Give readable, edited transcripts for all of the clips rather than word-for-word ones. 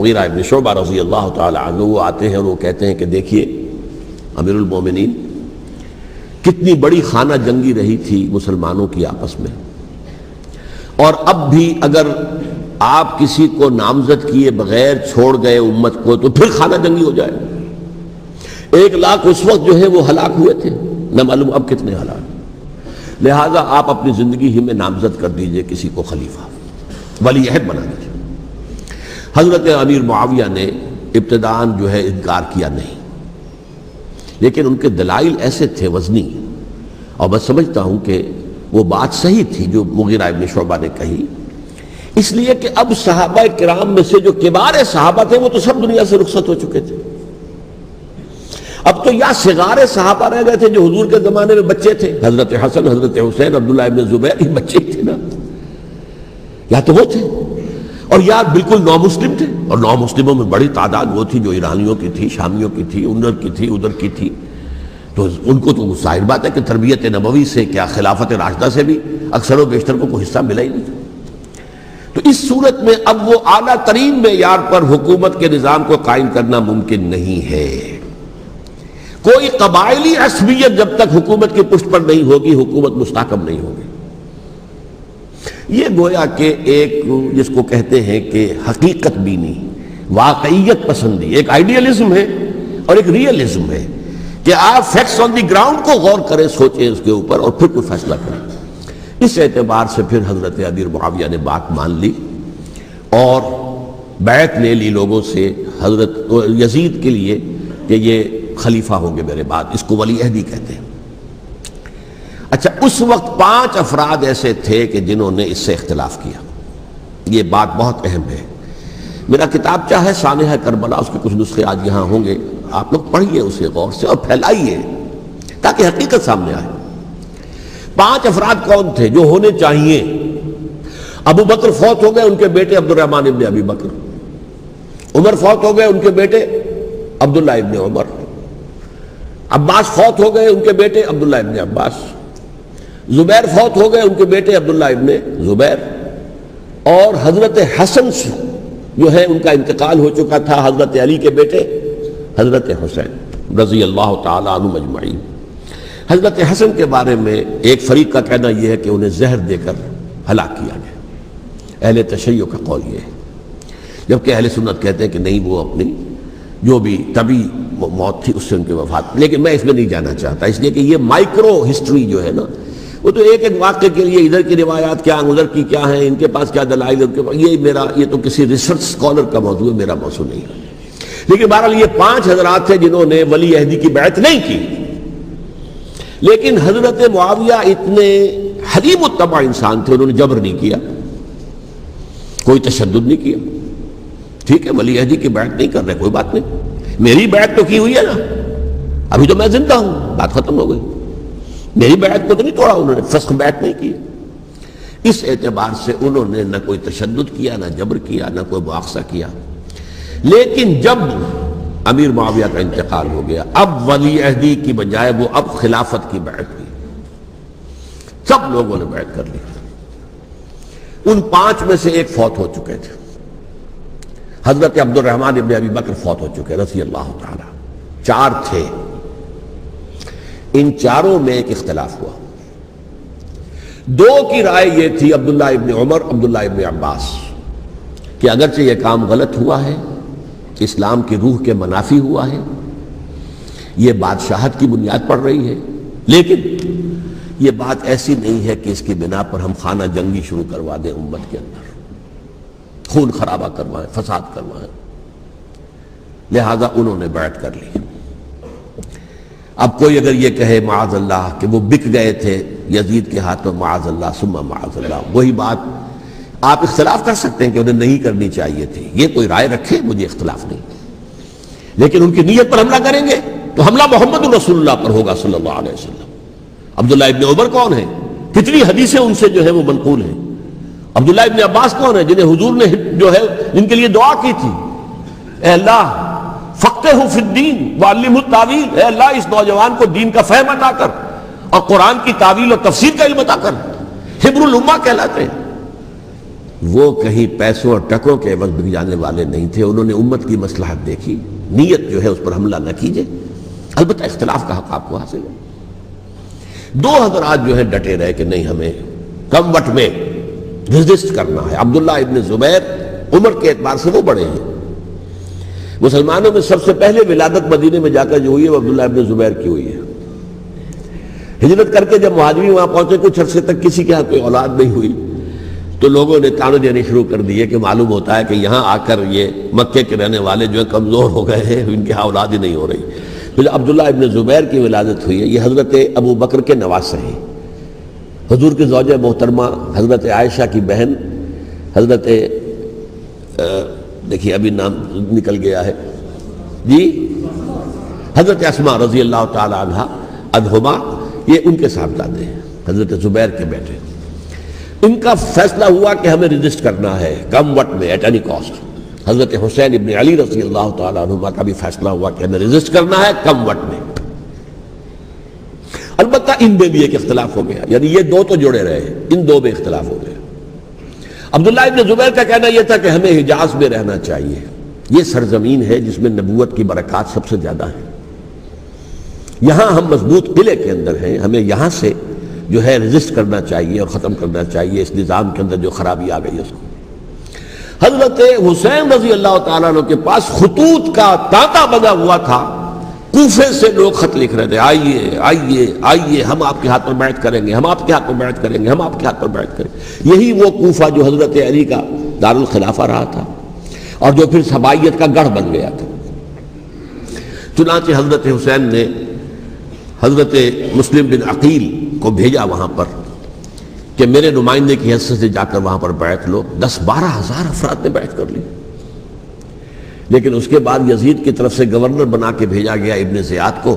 مغیرہ ابن شعبہ رضی اللہ تعالی عنہ وہ آتے ہیں اور وہ کہتے ہیں کہ دیکھیے امیر المومنین کتنی بڑی خانہ جنگی رہی تھی مسلمانوں کی آپس میں، اور اب بھی اگر آپ کسی کو نامزد کیے بغیر چھوڑ گئے امت کو تو پھر خانہ جنگی ہو جائے۔ 1,00,000 اس وقت جو ہے وہ ہلاک ہوئے تھے، نہ معلوم اب کتنے ہلاک۔ لہٰذا آپ اپنی زندگی ہی میں نامزد کر دیجئے کسی کو خلیفہ، ولی عہد بنا دیجئے۔ حضرت امیر معاویہ نے ابتداءً جو ہے انکار کیا نہیں، لیکن ان کے دلائل ایسے تھے وزنی، اور میں سمجھتا ہوں کہ وہ بات صحیح تھی جو مغیرہ ابن شعبہ نے کہی، اس لیے کہ اب صحابہ کرام میں سے جو کبار صحابہ تھے وہ تو سب دنیا سے رخصت ہو چکے تھے۔ اب تو یا صغار صحابہ رہ گئے تھے جو حضور کے زمانے میں بچے تھے، حضرت حسن، حضرت حسین، عبداللہ ابن زبیر، یہ بچے ہی تھے نا، یا تو وہ تھے، اور یا بالکل نو مسلم تھے، اور نو مسلموں میں بڑی تعداد وہ تھی جو ایرانیوں کی تھی، شامیوں کی تھی، ادھر کی تھی، ادھر کی تھی، تو ان کو تو ظاہر بات ہے کہ تربیت نبوی سے کیا خلافت راشدہ سے بھی اکثر و بیشتر کو کوئی حصہ ملا ہی نہیں تھا۔ تو اس صورت میں اب وہ اعلیٰ ترین معیار پر حکومت کے نظام کو قائم کرنا ممکن نہیں ہے۔ کوئی قبائلی عصبیت جب تک حکومت کی پشت پر نہیں ہوگی، حکومت مستحکم نہیں ہوگی۔ یہ گویا کہ ایک جس کو کہتے ہیں کہ حقیقت بینی، واقعیت پسندی، ایک آئیڈیالزم ہے اور ایک ریئلزم ہے کہ آپ فیکٹس آن دی گراؤنڈ کو غور کریں، سوچیں اس کے اوپر اور پھر کوئی فیصلہ کریں۔ اس اعتبار سے پھر حضرت امیر معاویہ نے بات مان لی اور بیعت لے لی لوگوں سے حضرت یزید کے لیے کہ یہ خلیفہ ہوں گے میرے بعد، اس کو ولی عہدی کہتے ہیں۔ اچھا، اس وقت 5 افراد ایسے تھے کہ جنہوں نے اس سے اختلاف کیا، یہ بات بہت اہم ہے۔ میرا کتابچہ ہے سانحہ کربلا، اس کے کچھ نسخے آج یہاں ہوں گے، آپ لوگ پڑھیے اسے غور سے اور پھیلائیے تاکہ حقیقت سامنے آئے۔ 5 افراد کون تھے جو ہونے چاہیے؟ ابو بکر فوت ہو گئے، ان کے بیٹے عبد الرحمن ابن ابی بکر۔ عمر فوت ہو گئے، ان کے بیٹے عبداللہ ابن عمر۔ عباس فوت ہو گئے، ان کے بیٹے عبداللہ ابن عباس۔ زبیر فوت ہو گئے، ان کے بیٹے عبداللہ ابن زبیر۔ اور حضرت حسن جو ہے ان کا انتقال ہو چکا تھا، حضرت علی کے بیٹے حضرت حسین رضی اللہ تعالی عنہم اجمعین۔ حضرت حسن کے بارے میں ایک فریق کا کہنا یہ ہے کہ انہیں زہر دے کر ہلاک کیا گیا، اہل تشیع کا قول یہ ہے، جبکہ اہل سنت کہتے ہیں کہ نہیں، وہ اپنی جو بھی طبی موت تھی اس سے ان کی وفات۔ لیکن میں اس میں نہیں جانا چاہتا، اس لیے کہ یہ مائکرو ہسٹری جو ہے نا، وہ تو ایک ایک واقعے کے لیے ادھر کی روایات کیا، ادھر کی کیا ہیں، ان کے پاس کیا دلائل، ان کے پاس یہ تو کسی ریسرچ اسکالر کا موضوع ہے، میرا موضوع نہیں ہے۔ لیکن بہرحال یہ 5 حضرات تھے جنہوں نے ولی عہدی کی بیعت نہیں کی، لیکن حضرت معاویہ اتنے حلیم الطبع انسان تھے، انہوں نے جبر نہیں کیا، کوئی تشدد نہیں کیا۔ ٹھیک ہے، ولی عہدی کی بیعت نہیں کر رہے، کوئی بات نہیں، میری بیعت تو کی ہوئی ہے نا، ابھی تو میں زندہ ہوں، بات ختم ہو گئی، میری بیعت کو تو نہیں توڑا انہوں نے، فسخ بیعت نہیں کی۔ اس اعتبار سے انہوں نے نہ کوئی تشدد کیا، نہ جبر کیا، نہ کوئی مواخذہ کیا۔ لیکن جب امیر معاویہ کا انتقال ہو گیا، اب ولی عہدی کی بجائے وہ اب خلافت کی بیعت ہوئی، سب لوگوں نے بیعت کر لی۔ ان 5 میں سے ایک فوت ہو چکے تھے، حضرت عبد الرحمن ابن ابی بکر فوت ہو چکے رضی اللہ تعالی۔ 4 تھے، ان 4 میں ایک اختلاف ہوا۔ 2 کی رائے یہ تھی، عبداللہ ابن عمر، عبداللہ ابن عباس، کہ اگرچہ یہ کام غلط ہوا ہے، اسلام کی روح کے منافی ہوا ہے، یہ بادشاہت کی بنیاد پڑ رہی ہے، لیکن یہ بات ایسی نہیں ہے کہ اس کی بنا پر ہم خانہ جنگی شروع کروا دیں، امت کے اندر خون خرابہ کروائیں، فساد کروائیں۔ لہذا انہوں نے بیعت کر لی۔ اب کوئی اگر یہ کہے معاذ اللہ کہ وہ بک گئے تھے یزید کے ہاتھوں، معاذ اللہ ثم معاذ اللہ، وہی بات آپ اختلاف کر سکتے ہیں کہ انہیں نہیں کرنی چاہیے تھی، یہ کوئی رائے رکھے، مجھے اختلاف نہیں، لیکن ان کی نیت پر حملہ کریں گے تو حملہ محمد رسول اللہ پر ہوگا صلی اللہ علیہ وسلم۔ عبداللہ ابن عمر کون ہیں؟ کتنی حدیثیں ان سے جو ہے وہ منقول ہیں۔ عبداللہ ابن عباس کون ہیں؟ جنہیں حضور نے جو ہے جن کے لیے دعا کی تھی، اے اللہ فقہہ فی الدین وعلمہ التاویل، اے اللہ اس نوجوان کو دین کا فہم عطا کر اور قرآن کی تاویل اور تفسیر کا علم عطا کر۔ حبر الامہ کہلاتے ہیں۔ وہ کہیں پیسوں اور ٹکوں کے عوض بک جانے والے نہیں تھے. انہوں نے امت کی مصلحت دیکھی, نیت جو ہے اس پر حملہ نہ کیجیے. البتہ اختلاف کا حق آپ کو حاصل ہے. دو حضرات جو ہے ڈٹے رہے کہ نہیں, ہمیں کم وٹ میں ریزسٹ کرنا ہے. عبداللہ ابن زبیر عمر کے اعتبار سے وہ بڑے ہیں. مسلمانوں میں سب سے پہلے ولادت مدینے میں جا کر جو ہوئی ہے وہ عبداللہ ابن زبیر کی ہوئی ہے. ہجرت کر کے جب مہاجرین وہاں پہنچے, کچھ عرصے تک کسی کے ہاں کوئی اولاد نہیں ہوئی, تو لوگوں نے تانے دینے شروع کر دیے کہ معلوم ہوتا ہے کہ یہاں آ کر یہ مکے کے رہنے والے جو ہے کمزور ہو گئے ہیں, ان کے ہاں اولاد ہی نہیں ہو رہی. پھر عبداللہ ابن زبیر کی ولادت ہوئی ہے. یہ حضرت ابو بکر کے نواسے ہیں. حضور کی زوجہ محترمہ حضرت عائشہ کی بہن حضرت دیکھیے ابھی نام نکل گیا ہے جی, حضرت اسماء رضی اللہ تعالی عنہا عنہما, یہ ان کے صاحبزادے ہیں, حضرت زبیر کے بیٹے. ان کا فیصلہ ہوا کہ ہمیں رجسٹ کرنا ہے کم وٹ میں, ایٹ اینی کاسٹ. حضرت حسین ابن علی رضی اللہ تعالیٰ عنہما کا بھی فیصلہ ہوا کہ ہمیں رجسٹ کرنا ہے کم وٹ میں. البتہ ان میں بھی ایک اختلاف ہو گیا, یعنی یہ دو تو جڑے رہے, ان دو میں اختلاف ہو گیا. عبداللہ ابن زبیر کا کہنا یہ تھا کہ ہمیں حجاز میں رہنا چاہیے, یہ سرزمین ہے جس میں نبوت کی برکات سب سے زیادہ ہیں. یہاں ہم مضبوط قلعے کے اندر ہیں, ہمیں یہاں سے جو ہے رجسٹ کرنا چاہیے اور ختم کرنا چاہیے اس نظام کے اندر جو خرابی آ گئی ہے اس کو. حضرت حسین رضی اللہ تعالیٰ عنہ کے پاس خطوط کا تانتا بنا ہوا تھا. کوفے سے لوگ خط لکھ رہے تھے, آئیے آئیے آئیے, ہم آپ کے ہاتھ پر بیعت کریں گے, ہم آپ کے ہاتھ پر بیعت کریں گے, ہم آپ کے ہاتھ پر بیعت کریں گے. یہی وہ کوفہ جو حضرت علی کا دارالخلافہ رہا تھا اور جو پھر سبائیت کا گڑھ بن گیا تھا. چنانچہ حضرت حسین نے حضرت مسلم بن عقیل کو بھیجا وہاں پر کہ میرے نمائندے کی حیثیت سے جا کر وہاں پر بیعت لو. 10-12 ہزار افراد نے بیعت کر لی. لیکن اس کے بعد یزید کی طرف سے گورنر بنا کے بھیجا گیا ابن زیاد کو.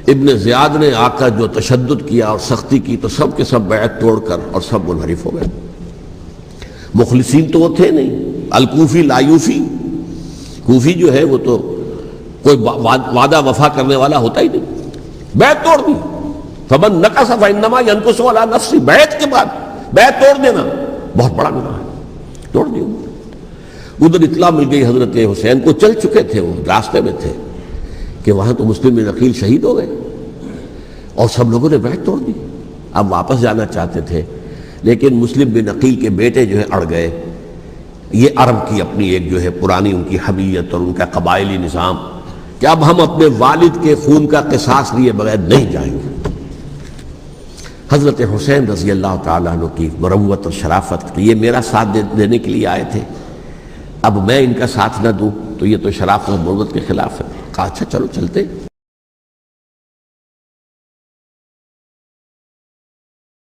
ابن زیاد نے آ کر جو تشدد کیا اور سختی کی تو سب کے سب بیعت توڑ کر اور سب منحرف ہو گئے. مخلصین تو وہ تھے نہیں, الکوفی لایوفی, کوفی جو ہے وہ تو کوئی وعدہ وفا کرنے والا ہوتا ہی نہیں, بیعت توڑ دی. فمن نقص فانما ينقص على نفسه, بیعت کے بعد بیعت توڑ دینا بہت بڑا گناہ ہے, توڑ دی. ادھر اطلاع مل گئی حضرت حسین کو, چل چکے تھے وہ, راستے میں تھے کہ وہاں تو مسلم بن عقیل شہید ہو گئے اور سب لوگوں نے بیعت توڑ دی. اب واپس جانا چاہتے تھے لیکن مسلم بن عقیل کے بیٹے جو ہے اڑ گئے. یہ عرب کی اپنی ایک جو ہے پرانی ان کی حمیت اور ان کا قبائلی نظام کہ اب ہم اپنے والد کے خون کا قصاص لیے بغیر نہیں جائیں گے. حضرت حسین رضی اللہ تعالیٰ عنہ کی مروت اور شرافت کہ یہ میرا ساتھ دینے کے لیے آئے تھے, اب میں ان کا ساتھ نہ دوں تو یہ تو شرافت اور مروت کے خلاف ہے. کہا اچھا چلو چلتے.